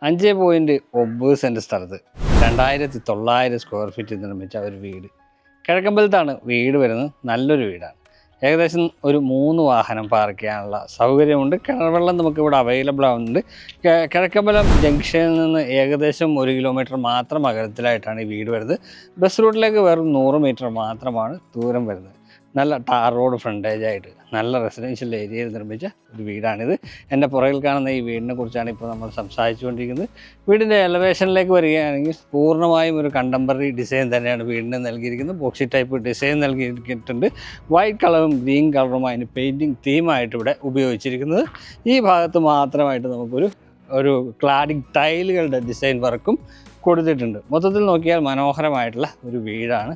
5.9 cent സ്ഥലത്ത് 2900 square feet നിർമ്മിച്ച ഒരു വീട്. കിഴക്കമ്പലത്താണ് വീട് വരുന്നത്. നല്ലൊരു വീടാണ്. ഏകദേശം ഒരു 3 വാഹനം പാർക്ക് ചെയ്യാനുള്ള സൗകര്യമുണ്ട്. കിണർ വെള്ളം നമുക്കിവിടെ അവൈലബിൾ ആവുന്നുണ്ട്. കിഴക്കമ്പലം ജംഗ്ഷനിൽ നിന്ന് ഏകദേശം 1 കിലോമീറ്റർ മാത്രം അകലത്തിലായിട്ടാണ് ഈ വീട് വരുന്നത്. ബസ് റൂട്ടിലേക്ക് വെറും 100 മീറ്റർ മാത്രമാണ് ദൂരം വരുന്നത്. നല്ല ടാർ റോഡ് ഫ്രണ്ടേജായിട്ട് നല്ല റെസിഡൻഷ്യൽ ഏരിയയിൽ നിർമ്മിച്ച ഒരു വീടാണിത്. എൻ്റെ പുറകിൽ കാണുന്ന ഈ വീടിനെ കുറിച്ചാണ് ഇപ്പോൾ നമ്മൾ സംസാരിച്ചുകൊണ്ടിരിക്കുന്നത്. വീടിൻ്റെ എലവേഷനിലേക്ക് വരികയാണെങ്കിൽ പൂർണ്ണമായും ഒരു കണ്ടംപററി ഡിസൈൻ തന്നെയാണ് വീടിന് നൽകിയിരിക്കുന്നത്. ബോക്സി ടൈപ്പ് ഡിസൈൻ നൽകിയിട്ടുണ്ട്. വൈറ്റ് കളറും ഗ്രീൻ കളറും അതിന് പെയിൻറ്റിങ് തീമായിട്ട് ഇവിടെ ഉപയോഗിച്ചിരിക്കുന്നത്. ഈ ഭാഗത്ത് മാത്രമായിട്ട് നമുക്കൊരു ക്ലാഡിംഗ് ടൈലുകളുടെ ഡിസൈൻ വർക്കും കൊടുത്തിട്ടുണ്ട്. മൊത്തത്തിൽ നോക്കിയാൽ മനോഹരമായിട്ടുള്ള ഒരു വീടാണ്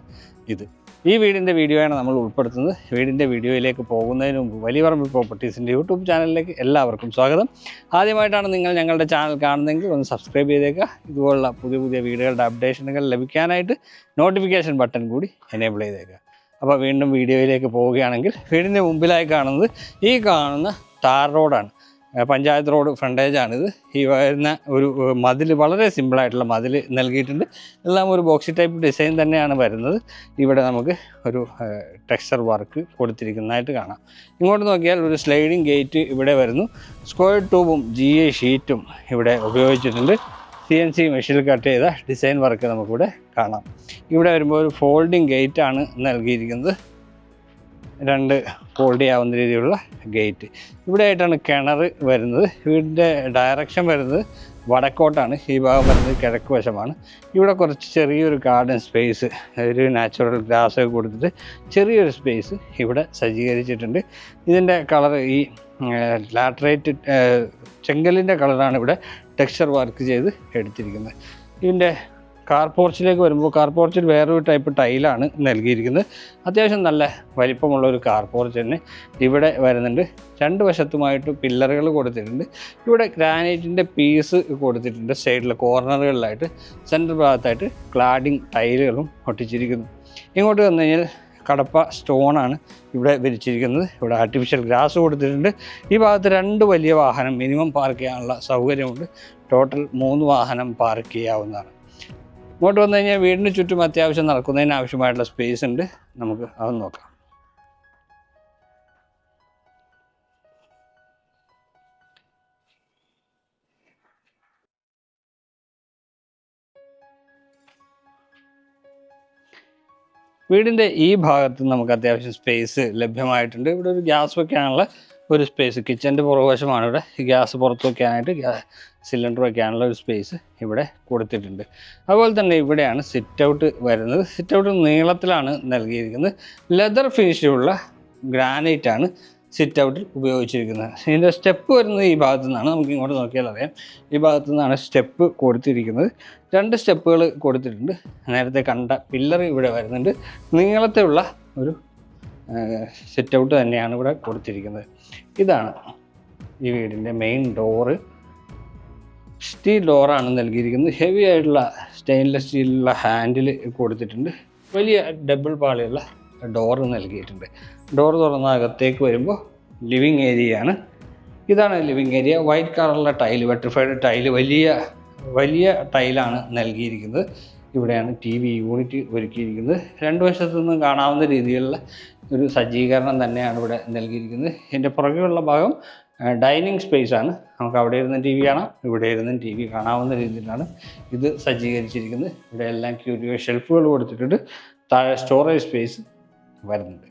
ഇത്. ഈ വീടിൻ്റെ വീഡിയോയാണ് നമ്മൾ ഉൾപ്പെടുത്തുന്നത്. വീടിൻ്റെ വീഡിയോയിലേക്ക് പോകുന്നതിന് മുമ്പ് വലിയ പറമ്പിൽ പ്രോപ്പർട്ടീസിൻ്റെ യൂട്യൂബ് ചാനലിലേക്ക് എല്ലാവർക്കും സ്വാഗതം. ആദ്യമായിട്ടാണ് നിങ്ങൾ ഞങ്ങളുടെ ചാനൽ കാണുന്നതെങ്കിൽ ഒന്ന് സബ്സ്ക്രൈബ് ചെയ്തേക്കുക. ഇതുപോലുള്ള പുതിയ വീഡിയോകളുടെ അപ്ഡേഷനുകൾ ലഭിക്കാനായിട്ട് നോട്ടിഫിക്കേഷൻ ബട്ടൺ കൂടി എനേബിൾ ചെയ്തേക്കുക. അപ്പോൾ വീണ്ടും വീഡിയോയിലേക്ക് പോവുകയാണെങ്കിൽ വീടിൻ്റെ മുമ്പിലായി കാണുന്നത് ഈ കാണുന്ന ടാർ റോഡാണ്. പഞ്ചായത്ത് റോഡ് ഫ്രണ്ടേജാണിത്. ഈ വരുന്ന ഒരു മതിൽ, വളരെ സിമ്പിളായിട്ടുള്ള മതിൽ നൽകിയിട്ടുണ്ട്. എല്ലാം ഒരു ബോക്സി ടൈപ്പ് ഡിസൈൻ തന്നെയാണ് വരുന്നത്. ഇവിടെ നമുക്ക് ഒരു ടെക്സ്ചർ വർക്ക് കൊടുത്തിരിക്കുന്നതായിട്ട് കാണാം. ഇങ്ങോട്ട് നോക്കിയാൽ ഒരു സ്ലൈഡിങ് ഗേറ്റ് ഇവിടെ വരുന്നു. സ്ക്വയർ ട്യൂബും GI ഷീറ്റും ഇവിടെ ഉപയോഗിച്ചിട്ടുണ്ട്. CNC മെഷീനിൽ കട്ട് ചെയ്ത ഡിസൈൻ വർക്ക് നമുക്കിവിടെ കാണാം. ഇവിടെ വരുമ്പോൾ ഒരു ഫോൾഡിങ് ഗേറ്റാണ് നൽകിയിരിക്കുന്നത്. 2 ഫോൾഡ് ചെയ്യാവുന്ന രീതിയിലുള്ള ഗേറ്റ്. ഇവിടെ ആയിട്ടാണ് കിണർ വരുന്നത്. വീടിൻ്റെ ഡയറക്ഷൻ വരുന്നത് വടക്കോട്ടാണ്. ഈ ഭാഗം വരുന്നത് കിഴക്ക് വശമാണ്. ഇവിടെ കുറച്ച് ചെറിയൊരു ഗാർഡൻ സ്പേസ്, ഒരു നാച്ചുറൽ ഗ്രാസ് ഒക്കെ കൊടുത്തിട്ട് ചെറിയൊരു സ്പേസ് ഇവിടെ സജ്ജീകരിച്ചിട്ടുണ്ട്. ഇതിൻ്റെ കളർ ഈ ലാറ്ററൈറ്റ് ചെങ്കലിൻ്റെ കളറാണ് ഇവിടെ ടെക്സ്ചർ വർക്ക് ചെയ്ത് എടുത്തിരിക്കുന്നത്. ഇതിൻ്റെ കാർ പോർച്ചിലേക്ക് വരുമ്പോൾ കാർ പോർച്ചിൽ വേറൊരു ടൈപ്പ് ടൈലാണ് നൽകിയിരിക്കുന്നത്. അത്യാവശ്യം നല്ല വലിപ്പമുള്ള ഒരു കാർ പോർച്ച് തന്നെ ഇവിടെ വരുന്നുണ്ട്. 2 വശത്തുമായിട്ട് പില്ലറുകൾ കൊടുത്തിട്ടുണ്ട്. ഇവിടെ ഗ്രാനൈറ്റിൻ്റെ പീസ് കൊടുത്തിട്ടുണ്ട്. സൈഡിലെ കോർണറുകളിലായിട്ട് സെൻറ്റർ ഭാഗത്തായിട്ട് ക്ലാഡിങ് ടൈലുകളും ഒട്ടിച്ചിരിക്കുന്നു. ഇങ്ങോട്ട് വന്നു കഴിഞ്ഞാൽ കടപ്പ സ്റ്റോണാണ് ഇവിടെ വിരിച്ചിരിക്കുന്നത്. ഇവിടെ ആർട്ടിഫിഷ്യൽ ഗ്രാസ് കൊടുത്തിട്ടുണ്ട്. ഈ ഭാഗത്ത് 2 വലിയ വാഹനം മിനിമം പാർക്ക് ചെയ്യാനുള്ള സൗകര്യമുണ്ട്. ടോട്ടൽ 3 വാഹനം പാർക്ക് ചെയ്യാവുന്നതാണ്. ഇങ്ങോട്ട് വന്നു കഴിഞ്ഞാൽ വീടിന് ചുറ്റും അത്യാവശ്യം നടക്കുന്നതിന് ആവശ്യമായിട്ടുള്ള സ്പേസ് ഉണ്ട്. നമുക്ക് അത് നോക്കാം. വീടിൻ്റെ ഈ ഭാഗത്ത് നമുക്ക് അത്യാവശ്യം സ്പേസ് ലഭ്യമായിട്ടുണ്ട്. ഇവിടെ ഒരു ഗ്യാസ് വയ്ക്കാനുള്ള ഒരു സ്പേസ്, കിച്ചൻ്റെ പുറകുവശമാണ് ഇവിടെ. ഗ്യാസ് പുറത്ത് വയ്ക്കാനായിട്ട് സിലിണ്ടർ വയ്ക്കാനുള്ള ഒരു സ്പേസ് ഇവിടെ കൊടുത്തിട്ടുണ്ട്. അതുപോലെ തന്നെ ഇവിടെയാണ് സിറ്റ് ഔട്ട് വരുന്നത്. സിറ്റ് ഔട്ട് നീളത്തിലാണ് നൽകിയിരിക്കുന്നത്. ലെതർ ഫിനിഷിലുള്ള ഗ്രാനൈറ്റാണ് സിറ്റ് ഔട്ടിൽ ഉപയോഗിച്ചിരിക്കുന്നത്. ഇതിൻ്റെ സ്റ്റെപ്പ് വരുന്നത് ഈ ഭാഗത്തു നിന്നാണ്. നമുക്ക് ഇങ്ങോട്ട് നോക്കിയാൽ അറിയാം. ഈ ഭാഗത്തു നിന്നാണ് സ്റ്റെപ്പ് കൊടുത്തിരിക്കുന്നത്. 2 സ്റ്റെപ്പുകൾ കൊടുത്തിട്ടുണ്ട്. നേരത്തെ കണ്ട പില്ലർ ഇവിടെ വരുന്നുണ്ട്. നീളത്തിലുള്ള ഒരു സിറ്റ് ഔട്ട് തന്നെയാണ് ഇവിടെ കൊടുത്തിരിക്കുന്നത്. ഇതാണ് ഈ വീടിൻ്റെ മെയിൻ ഡോറ്. സ്റ്റീൽ ഡോറാണ് നൽകിയിരിക്കുന്നത്. ഹെവി ആയിട്ടുള്ള സ്റ്റെയിൻലെസ് സ്റ്റീലിലുള്ള ഹാൻഡിൽ കൊടുത്തിട്ടുണ്ട്. വലിയ ഡബിൾ പാളിയുള്ള ഡോറ് നൽകിയിട്ടുണ്ട്. ഡോർ തുറന്ന അകത്തേക്ക് വരുമ്പോൾ ലിവിങ് ഏരിയയാണ്. ഇതാണ് ലിവിങ് ഏരിയ. വൈറ്റ് കളറുള്ള ടൈല്, വെട്രിഫൈഡ് ടൈല്, വലിയ ടൈലാണ് നൽകിയിരിക്കുന്നത്. ഇവിടെയാണ് TV യൂണിറ്റ് ഒരുക്കിയിരിക്കുന്നത്. 2 വശത്തു നിന്നും കാണാവുന്ന രീതിയിലുള്ള ഒരു സജ്ജീകരണം തന്നെയാണ് ഇവിടെ നൽകിയിരിക്കുന്നത്. ഇതിൻ്റെ പുറകെയുള്ള ഭാഗം ഡൈനിങ് സ്പേസ് ആണ്. നമുക്ക് അവിടെ ഇരുന്ന് TV കാണാം, ഇവിടെ ഇരുന്ന് TV കാണാവുന്ന രീതിയിലാണ് ഇത് സജ്ജീകരിച്ചിരിക്കുന്നത്. ഇവിടെ എല്ലാം ക്യൂരിയോ ഷെൽഫുകൾ കൊടുത്തിട്ടുണ്ട്. താഴെ സ്റ്റോറേജ് സ്പേസ് വരുന്നുണ്ട്.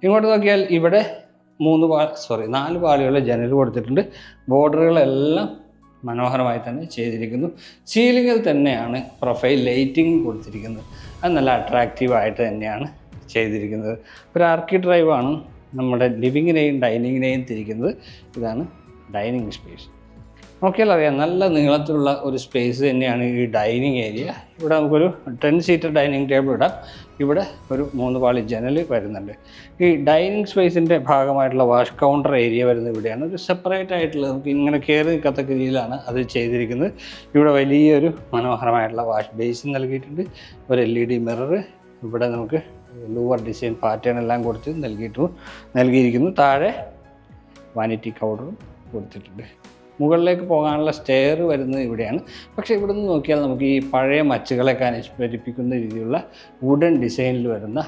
ഇങ്ങോട്ട് നോക്കിയാൽ ഇവിടെ 4 പാളിയുള്ള ജനൽ കൊടുത്തിട്ടുണ്ട്. ബോർഡറുകളെല്ലാം മനോഹരമായി തന്നെ ചെയ്തിരിക്കുന്നു. സീലിങ്ങിൽ തന്നെയാണ് പ്രൊഫൈൽ ലൈറ്റിംഗ് കൊടുത്തിരിക്കുന്നത്. അത് നല്ല അട്രാക്റ്റീവായിട്ട് തന്നെയാണ് ചെയ്തിരിക്കുന്നത്. ഒരു ആർക്കി ഡ്രൈവാണ് നമ്മുടെ ലിവിങ്ങിനെയും ഡൈനിങ്ങിനെയും തിരിക്കുന്നത്. ഇതാണ് ഡൈനിങ് സ്പേസ്. നോക്കിയാൽ അറിയാം, നല്ല നീളത്തിലുള്ള ഒരു സ്പേസ് തന്നെയാണ് ഈ ഡൈനിങ് ഏരിയ. ഇവിടെ നമുക്കൊരു 10 സീറ്റർ ഡൈനിങ് ടേബിൾ ഇടാം. ഇവിടെ ഒരു 3 പാളി ജനൽ വരുന്നുണ്ട്. ഈ ഡൈനിങ് സ്പേസിൻ്റെ ഭാഗമായിട്ടുള്ള വാഷ് കൗണ്ടർ ഏരിയ വരുന്നത് ഇവിടെയാണ്. ഒരു സെപ്പറേറ്റ് ആയിട്ടുള്ള നമുക്ക് ഇങ്ങനെ കയറി നിൽക്കത്തക്ക രീതിയിലാണ് അത് ചെയ്തിരിക്കുന്നത്. ഇവിടെ വലിയൊരു മനോഹരമായിട്ടുള്ള വാഷ് ബേസിൻ നൽകിയിട്ടുണ്ട്. ഒരു LED മിറർ. ഇവിടെ നമുക്ക് ലൂവർ ഡിസൈൻ പാറ്റേൺ എല്ലാം കൊടുത്ത് നൽകിയിരിക്കുന്നു. താഴെ വാനിറ്റി കൗണ്ടറും കൊടുത്തിട്ടുണ്ട്. മുകളിലേക്ക് പോകാനുള്ള സ്റ്റെയർ വരുന്നത് ഇവിടെയാണ്. പക്ഷേ ഇവിടെ നിന്ന് നോക്കിയാൽ നമുക്ക് ഈ പഴയ മച്ചുകളൊക്കെ അനുസ്മരിപ്പിക്കുന്ന രീതിയിലുള്ള വുഡൻ ഡിസൈനിൽ വരുന്ന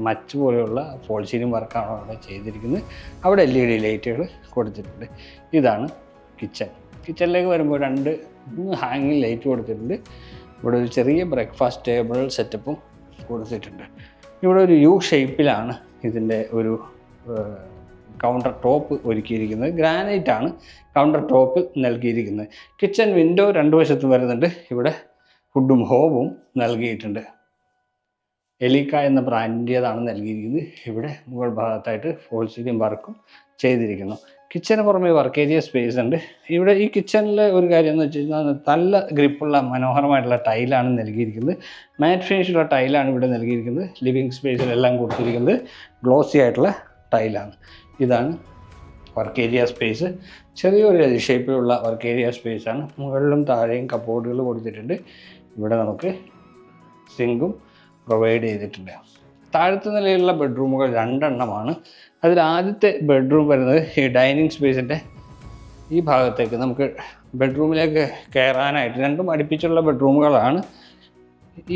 മച്ച് പോലെയുള്ള ഫോൾ സീലിംഗ് വർക്കാണ് അവിടെ ചെയ്തിരിക്കുന്നത്. അവിടെ LED ലൈറ്റുകൾ കൊടുത്തിട്ടുണ്ട്. ഇതാണ് കിച്ചൺ. കിച്ചണിലേക്ക് വരുമ്പോൾ 2 ഹാങ്ങിങ് ലൈറ്റ് കൊടുത്തിട്ടുണ്ട്. ഇവിടെ ഒരു ചെറിയ ബ്രേക്ക്ഫാസ്റ്റ് ടേബിൾ സെറ്റപ്പും കൊടുത്തിട്ടുണ്ട്. ഇവിടെ ഒരു U ഷേപ്പിലാണ് ഇതിൻ്റെ ഒരു കൗണ്ടർ ടോപ്പ് ഒരുക്കിയിരിക്കുന്നത്. ഗ്രാനൈറ്റ് ആണ് കൗണ്ടർ ടോപ്പ് നൽകിയിരിക്കുന്നത്. കിച്ചൺ വിൻഡോ 2 വശത്തും വരുന്നുണ്ട്. ഇവിടെ ഫുഡും ഹോബും നൽകിയിട്ടുണ്ട്. എലിക്ക എന്ന ബ്രാൻഡിൻ്റേതാണ് നൽകിയിരിക്കുന്നത്. ഇവിടെ മുകൾ ഭാഗത്തായിട്ട് ഫോൾ സീലിംഗ് വർക്കും ചെയ്തിരിക്കുന്നു. കിച്ചന് പുറമെ വർക്ക് ഏരിയ സ്പേസ് ഉണ്ട്. ഇവിടെ ഈ കിച്ചണിലെ ഒരു കാര്യം എന്ന് വെച്ച് കഴിഞ്ഞാൽ നല്ല ഗ്രിപ്പുള്ള മനോഹരമായിട്ടുള്ള ടൈലാണ് നൽകിയിരിക്കുന്നത്. മാറ്റ് ഫിനിഷുള്ള ടൈലാണ് ഇവിടെ നൽകിയിരിക്കുന്നത്. ലിവിങ് സ്പേസിലെല്ലാം കൊടുത്തിരിക്കുന്നത് ഗ്ലോസി ആയിട്ടുള്ള ടൈലാണ്. ഇതാണ് വർക്ക് ഏരിയ സ്പേസ്. ചെറിയൊരു ഷേപ്പിലുള്ള വർക്ക് ഏരിയ സ്പേസാണ്. മുകളിലും താഴെയും കബോർഡുകൾ കൊടുത്തിട്ടുണ്ട്. ഇവിടെ നമുക്ക് സിങ്കും പ്രൊവൈഡ് ചെയ്തിട്ടുണ്ട്. താഴത്തെ നിലയിലുള്ള ബെഡ്റൂമുകൾ 2 എണ്ണമാണ്. അതിൽ ആദ്യത്തെ ബെഡ്റൂം വരുന്നത് ഈ ഡൈനിങ് സ്പേസിൻ്റെ ഈ ഭാഗത്തേക്ക് നമുക്ക് ബെഡ്റൂമിലേക്ക് കയറാനായിട്ട് 2 അടുപ്പിച്ചുള്ള ബെഡ്റൂമുകളാണ്.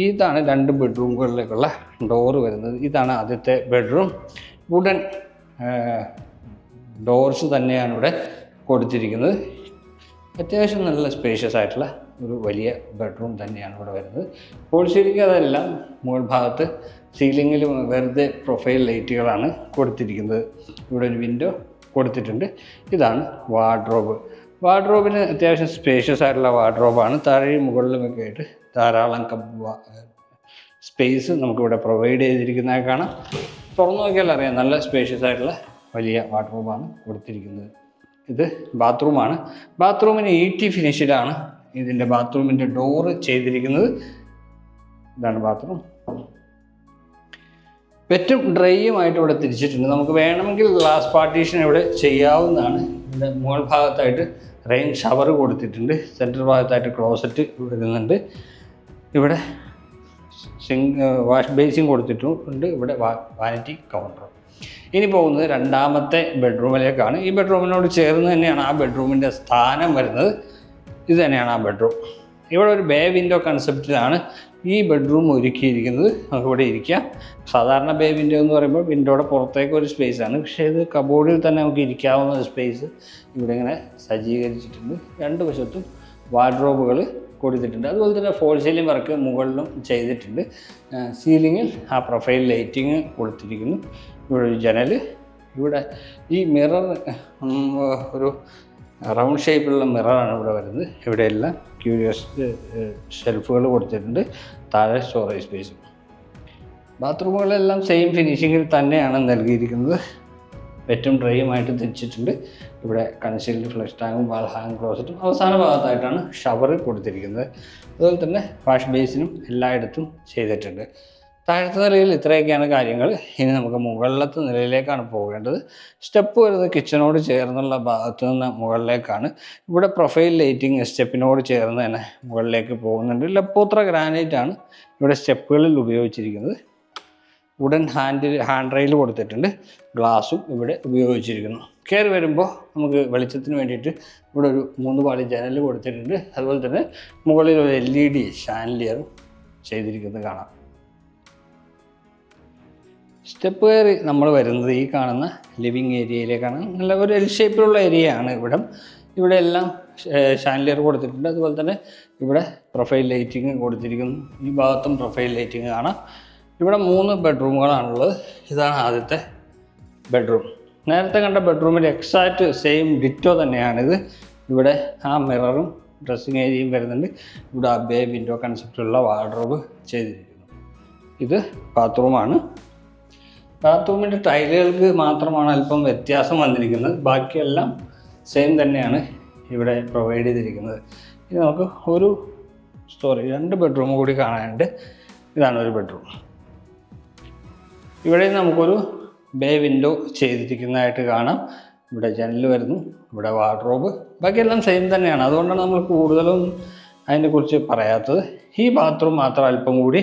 ഇതാണ് 2 ബെഡ്റൂമുകളിലേക്കുള്ള ഡോറ് വരുന്നത്. ഇതാണ് ആദ്യത്തെ ബെഡ്റൂം. വുഡൻ ഡോർസ് തന്നെയാണ് ഇവിടെ കൊടുത്തിരിക്കുന്നത്. അത്യാവശ്യം നല്ല സ്പേഷ്യസ് ആയിട്ടുള്ള ഒരു വലിയ ബെഡ്റൂം തന്നെയാണ് ഇവിടെ വരുന്നത്. ഫോൾ സീലിംഗ് അതെല്ലാം മുകൾ ഭാഗത്ത് സീലിങ്ങിൽ വെറുതെ പ്രൊഫൈൽ ലൈറ്റുകളാണ് കൊടുത്തിരിക്കുന്നത്. ഇവിടെ ഒരു വിൻഡോ കൊടുത്തിട്ടുണ്ട്. ഇതാണ് വാർഡ്രോബ്. വാർഡ്രോബിന് അത്യാവശ്യം സ്പേഷ്യസ് ആയിട്ടുള്ള വാർഡ്രോബാണ്. താഴെയും മുകളിലുമൊക്കെ ആയിട്ട് ധാരാളം സ്പേസ് നമുക്കിവിടെ പ്രൊവൈഡ് ചെയ്തിരിക്കുന്നതായി കാണാം. തുറന്നു നോക്കിയാൽ അറിയാം, നല്ല സ്പേഷ്യസ് ആയിട്ടുള്ള വലിയ വാർഡ്രോബാണ് കൊടുത്തിരിക്കുന്നത്. ഇത് ബാത്റൂമാണ്. ബാത്റൂമിന് ET ഫിനിഷിലാണ് ഇതിൻ്റെ ബാത്റൂമിൻ്റെ ഡോറ് ചെയ്തിരിക്കുന്നത്. ഇതാണ് ബാത്റൂം. വെറ്റും ഡ്രൈയുമായിട്ട് ഇവിടെ തിരിച്ചിട്ടുണ്ട്. നമുക്ക് വേണമെങ്കിൽ ഗ്ലാസ് പാർട്ടീഷൻ ഇവിടെ ചെയ്യാവുന്നതാണ്. ഇവിടെ മുകൾ ഭാഗത്തായിട്ട് റെയിൻ ഷവർ കൊടുത്തിട്ടുണ്ട്. സെൻറ്റർ ഭാഗത്തായിട്ട് ക്ലോസറ്റ് വരുന്നുണ്ട്. ഇവിടെ വാഷ് ബേസിൻ കൊടുത്തിട്ടുണ്ട്. ഇവിടെ വാനിറ്റി കൗണ്ടർ. ഇനി പോകുന്നത് 2ാമത്തെ ബെഡ്റൂമിലേക്കാണ്. ഈ ബെഡ്റൂമിനോട് ചേർന്ന് തന്നെയാണ് ആ ബെഡ്റൂമിൻ്റെ സ്ഥാനം വരുന്നത്. ഇത് തന്നെയാണ് ആ ബെഡ്റൂം. ഇവിടെ ഒരു ബേ വിൻഡോ കൺസെപ്റ്റിലാണ് ഈ ബെഡ്റൂം ഒരുക്കിയിരിക്കുന്നത്. നമുക്കിവിടെ ഇരിക്കാം. സാധാരണ ബേ വിൻഡോ എന്ന് പറയുമ്പോൾ വിൻഡോയുടെ പുറത്തേക്ക് ഒരു സ്പേസാണ്. പക്ഷേ ഇത് കബോർഡിൽ തന്നെ നമുക്ക് ഇരിക്കാവുന്ന ഒരു സ്പേസ് ഇവിടെ ഇങ്ങനെ സജ്ജീകരിച്ചിട്ടുണ്ട്. 2 വശത്തും വാർഡ്രോബുകൾ കൊടുത്തിട്ടുണ്ട്. അതുപോലെ തന്നെ ഫോൾ സീലിംഗ് വർക്ക് മുകളിലും ചെയ്തിട്ടുണ്ട്. സീലിങ്ങിൽ ആ പ്രൊഫൈൽ ലൈറ്റിങ് കൊടുത്തിരിക്കുന്നു. ഇവിടെ ഒരു ജനൽ. ഇവിടെ ഈ മിറർ ഒരു റൗണ്ട് ഷേപ്പിലുള്ള മിററാണ് ഇവിടെ വരുന്നത്. ഇവിടെയെല്ലാം ക്യൂരിയസ് ഷെൽഫുകൾ കൊടുത്തിട്ടുണ്ട്. താഴെ സ്റ്റോറേജ് സ്പേസും. ബാത്റൂമുകളെല്ലാം സെയിം ഫിനിഷിങ്ങിൽ തന്നെയാണ് നൽകിയിരിക്കുന്നത്. വെറ്റും ഡ്രൈയുമായിട്ട് തിരിച്ചിട്ടുണ്ട്. ഇവിടെ കൺസീൽഡ് ഫ്ലഷ് ടാങ്കും വാൾ ഹാങ് ക്ലോസറ്റും അവസാന ഭാഗത്തായിട്ടാണ് ഷവർ കൊടുത്തിരിക്കുന്നത്. അതുപോലെ തന്നെ വാഷ് ബേസിനും എല്ലായിടത്തും ചെയ്തിട്ടുണ്ട്. താഴത്തെ നിലയിൽ ഇത്രയൊക്കെയാണ് കാര്യങ്ങൾ. ഇനി നമുക്ക് മുകളിലത്തെ നിലയിലേക്കാണ് പോകേണ്ടത്. സ്റ്റെപ്പ് വരുന്നത് കിച്ചണോട് ചേർന്നുള്ള ഭാഗത്തു നിന്ന് മുകളിലേക്കാണ്. ഇവിടെ പ്രൊഫൈൽ ലൈറ്റിങ് സ്റ്റെപ്പിനോട് ചേർന്ന് തന്നെ മുകളിലേക്ക് പോകുന്നുണ്ട്. ലപ്പോത്ര ഗ്രാനൈറ്റ് ആണ് ഇവിടെ സ്റ്റെപ്പുകളിൽ ഉപയോഗിച്ചിരിക്കുന്നത്. വുഡൻ ഹാൻഡ് റെയിൽ കൊടുത്തിട്ടുണ്ട്. ഗ്ലാസും ഇവിടെ ഉപയോഗിച്ചിരിക്കുന്നു. കയറി വരുമ്പോൾ നമുക്ക് വെളിച്ചത്തിന് വേണ്ടിയിട്ട് ഇവിടെ ഒരു 3 പാളി ജനൽ കൊടുത്തിട്ടുണ്ട്. അതുപോലെ തന്നെ മുകളിൽ ഒരു LED ഷാൻലിയറും ചെയ്തിരിക്കുന്നത് കാണാം. സ്റ്റെപ്പ് കയറി നമ്മൾ വരുന്നത് ഈ കാണുന്ന ലിവിങ് ഏരിയയിലേക്കാണ്. നല്ല ഒരു L ഷേപ്പിലുള്ള ഏരിയയാണ് ഇവിടം. ഇവിടെ എല്ലാം ഷാൻലിയർ കൊടുത്തിട്ടുണ്ട്. അതുപോലെ തന്നെ ഇവിടെ പ്രൊഫൈൽ ലൈറ്റിങ് കൊടുത്തിരിക്കുന്നു. ഈ ഭാഗത്തും പ്രൊഫൈൽ ലൈറ്റിങ് കാണാം. ഇവിടെ 3 ബെഡ്റൂമുകളാണുള്ളത്. ഇതാണ് ആദ്യത്തെ ബെഡ്റൂം. നേരത്തെ കണ്ട ബെഡ്റൂമിൽ എക്സാക്റ്റ് സെയിം ഡിറ്റോ തന്നെയാണിത്. ഇവിടെ ആ മിററും ഡ്രസ്സിങ് ഏരിയയും വരുന്നുണ്ട്. ഇവിടെ ആ ബേ വിൻഡോ കൺസെപ്റ്റുള്ള വാർഡ്രോബ് ചെയ്തിരിക്കുന്നു. ഇത് ബാത്റൂമാണ്. ബാത്റൂമിൻ്റെ ടൈലുകൾക്ക് മാത്രമാണ് അല്പം വ്യത്യാസം വന്നിരിക്കുന്നത്. ബാക്കിയെല്ലാം സെയിം തന്നെയാണ് ഇവിടെ പ്രൊവൈഡ് ചെയ്തിരിക്കുന്നത്. ഇനി നമുക്ക് ഒരു 2 ബെഡ്റൂം കൂടി കാണാനുണ്ട്. ഇതാണ് ഒരു ബെഡ്റൂം. ഇവിടെ നമുക്കൊരു ബേ വിൻഡോ ചെയ്തിരിക്കുന്നതായിട്ട് കാണാം. ഇവിടെ ജനൽ വരുന്നു. ഇവിടെ വാർഡ്രോബ്. ബാക്കിയെല്ലാം സെയിം തന്നെയാണ്. അതുകൊണ്ടാണ് നമ്മൾ കൂടുതലും അതിനെക്കുറിച്ച് പറയാത്തത്. ഈ ബാത്റൂം മാത്രം അല്പം കൂടി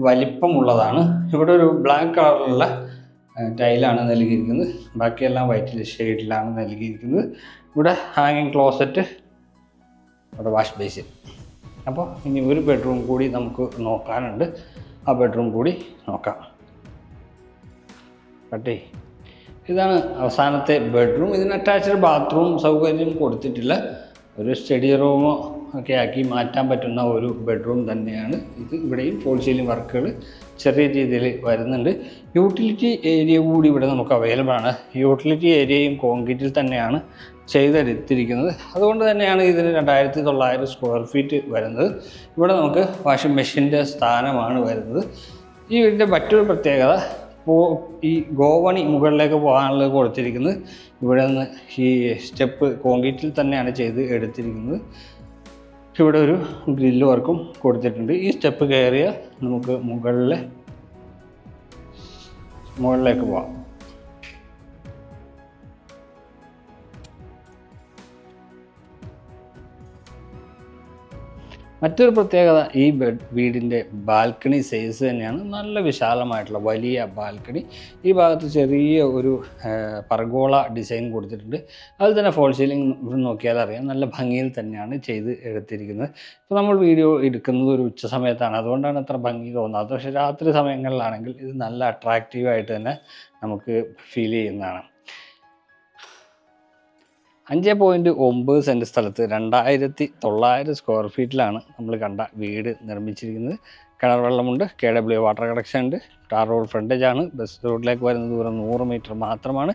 വലിപ്പമുള്ളതാണ്. ഇവിടെ ഒരു ബ്ലാക്ക് കളറിലുള്ള ടൈലാണ് നൽകിയിരിക്കുന്നത്. ബാക്കിയെല്ലാം വൈറ്റ് ഷെയ്ഡിലാണ് നൽകിയിരിക്കുന്നത്. ഇവിടെ ഹാങ്ങിങ് ക്ലോസറ്റ്, ഇവിടെ വാഷ് ബേസിൻ. അപ്പോൾ ഇനി ഒരു ബെഡ്റൂം കൂടി നമുക്ക് നോക്കാനുണ്ട്. ആ ബെഡ്റൂം കൂടി നോക്കാം. പട്ടേ ഇതാണ് അവസാനത്തെ ബെഡ്റൂം. ഇതിന് അറ്റാച്ച്ഡ് ബാത്റൂം സൗകര്യം കൊടുത്തിട്ടില്ല. ഒരു സ്റ്റഡി റൂമോ ഒക്കെ ആക്കി മാറ്റാൻ പറ്റുന്ന ഒരു ബെഡ്റൂം തന്നെയാണ് ഇത്. ഇവിടെയും ഫോൾ സീലിംഗ് വർക്കുകൾ ചെറിയ രീതിയിൽ വരുന്നുണ്ട്. യൂട്ടിലിറ്റി ഏരിയ കൂടി ഇവിടെ നമുക്ക് അവൈലബിൾ ആണ്. യൂട്ടിലിറ്റി ഏരിയയും കോൺക്രീറ്റിൽ തന്നെയാണ് ചെയ്തെടുത്തിരിക്കുന്നത്. അതുകൊണ്ട് തന്നെയാണ് ഇതിന് 2900 സ്ക്വയർ ഫീറ്റ് വരുന്നത്. ഇവിടെ നമുക്ക് വാഷിംഗ് മെഷീൻ്റെ സ്ഥാനമാണ് വരുന്നത്. ഈ വീടിൻ്റെ മറ്റൊരു പ്രത്യേകത, ഈ ഗോവണി മുകളിലേക്ക് പോകാനുള്ളത് കൊടുത്തിരിക്കുന്നത്. ഇവിടെ നിന്ന് ഈ സ്റ്റെപ്പ് കോൺക്രീറ്റിൽ തന്നെയാണ് ചെയ്ത് എടുത്തിരിക്കുന്നത്. ഇവിടെ ഒരു ഗ്രില്ല് വർക്കും കൊടുത്തിട്ടുണ്ട്. ഈ സ്റ്റെപ്പ് കയറിയാൽ നമുക്ക് മുകളിലേക്ക് പോകാം. മറ്റൊരു പ്രത്യേകത, ഈ വീടിൻ്റെ ബാൽക്കണി സൈസ് തന്നെയാണ്. നല്ല വിശാലമായിട്ടുള്ള വലിയ ബാൽക്കണി. ഈ ഭാഗത്ത് ചെറിയ ഒരു പർഗോള ഡിസൈൻ കൊടുത്തിട്ടുണ്ട്. അതിൽ തന്നെ ഫോൾ സീലിംഗ് നോക്കിയാൽ അറിയാം, നല്ല ഭംഗിയിൽ തന്നെയാണ് ചെയ്ത് എടുത്തിരിക്കുന്നത്. ഇപ്പോൾ നമ്മൾ വീഡിയോ എടുക്കുന്നത് ഒരു ഉച്ച സമയത്താണ്, അതുകൊണ്ടാണ് അത്ര ഭംഗി തോന്നാത്തത്. പക്ഷേ രാത്രി സമയങ്ങളിലാണെങ്കിൽ ഇത് നല്ല അട്രാക്റ്റീവായിട്ട് തന്നെ നമുക്ക് ഫീൽ ചെയ്യുന്നതാണ്. 5.9 സെൻറ്റ് സ്ഥലത്ത് 2900 സ്ക്വയർ ഫീറ്റിലാണ് നമ്മൾ കണ്ട വീട് നിർമ്മിച്ചിരിക്കുന്നത്. കിണർ വെള്ളമുണ്ട്, KW വാട്ടർ കണക്ഷൻ ഉണ്ട്, ടാർ റോഡ് ഫ്രണ്ടേജ് ആണ്. ബസ് റോഡിലേക്ക് വരുന്ന ദൂരം 100 മീറ്റർ മാത്രമാണ്.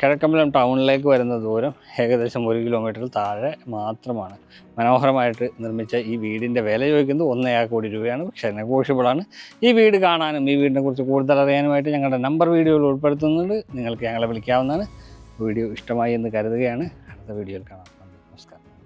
കിഴക്കമ്പലം ടൗണിലേക്ക് വരുന്ന ദൂരം ഏകദേശം 1 കിലോമീറ്ററിൽ താഴെ മാത്രമാണ്. മനോഹരമായിട്ട് നിർമ്മിച്ച ഈ വീടിൻ്റെ വില ചോദിക്കുന്നത് 1.5 കോടി രൂപയാണ്. പക്ഷേ നെഗോഷ്യബിളാണ്. ഈ വീട് കാണാനും ഈ വീടിനെ കുറിച്ച് കൂടുതൽ അറിയാനുമായിട്ട് ഞങ്ങളുടെ നമ്പർ വീഡിയോയിൽ ഉൾപ്പെടുത്തുന്നുണ്ട്. നിങ്ങൾക്ക് ഞങ്ങളെ വിളിക്കാവുന്നതാണ്. വീഡിയോ ഇഷ്ടമായി എന്ന് കരുതുകയാണ്. അടുത്ത വീഡിയോയിൽ കാണാം. നമസ്കാരം.